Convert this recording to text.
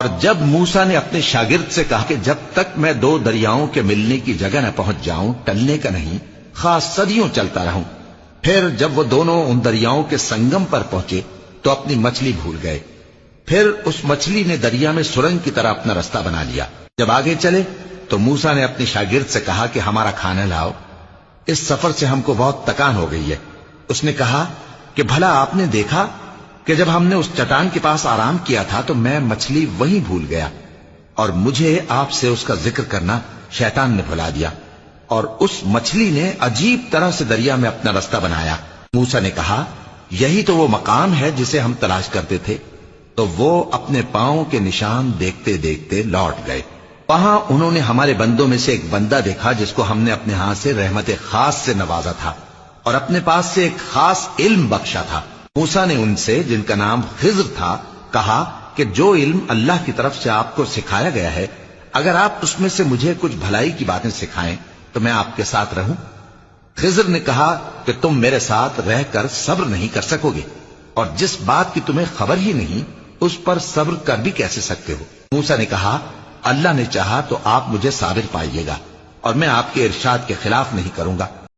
اور جب موسیٰ نے اپنے شاگرد سے کہا کہ جب تک میں دو دریاؤں کے ملنے کی جگہ نہ پہنچ جاؤں ٹلنے کا نہیں، خاص صدیوں چلتا رہوں، پھر جب وہ دونوں ان دریاؤں کے سنگم پر پہنچے تو اپنی مچھلی بھول گئے۔ پھر اس مچھلی نے دریا میں سرنگ کی طرح اپنا رستہ بنا لیا۔ جب آگے چلے تو موسیٰ نے اپنے شاگرد سے کہا کہ ہمارا کھانا لاؤ، اس سفر سے ہم کو بہت تکان ہو گئی ہے۔ اس نے کہا کہ بھلا آپ نے دیکھا کہ جب ہم نے اس چٹان کے پاس آرام کیا تھا تو میں مچھلی وہیں بھول گیا، اور مجھے آپ سے اس کا ذکر کرنا شیطان نے بھلا دیا، اور اس مچھلی نے عجیب طرح سے دریا میں اپنا رستہ بنایا۔ موسیٰ نے کہا یہی تو وہ مقام ہے جسے ہم تلاش کرتے تھے۔ تو وہ اپنے پاؤں کے نشان دیکھتے دیکھتے لوٹ گئے۔ وہاں انہوں نے ہمارے بندوں میں سے ایک بندہ دیکھا جس کو ہم نے اپنے ہاں سے رحمت خاص سے نوازا تھا اور اپنے پاس سے ایک خاص علم بخشا تھا۔ موسیٰ نے ان سے جن کا نام خضر تھا کہا کہ جو علم اللہ کی طرف سے آپ کو سکھایا گیا ہے، اگر آپ اس میں سے مجھے کچھ بھلائی کی باتیں سکھائیں تو میں آپ کے ساتھ رہوں۔ خضر نے کہا کہ تم میرے ساتھ رہ کر صبر نہیں کر سکو گے، اور جس بات کی تمہیں خبر ہی نہیں اس پر صبر کر بھی کیسے سکتے ہو؟ موسیٰ نے کہا اللہ نے چاہا تو آپ مجھے صابر پائیے گا، اور میں آپ کے ارشاد کے خلاف نہیں کروں گا۔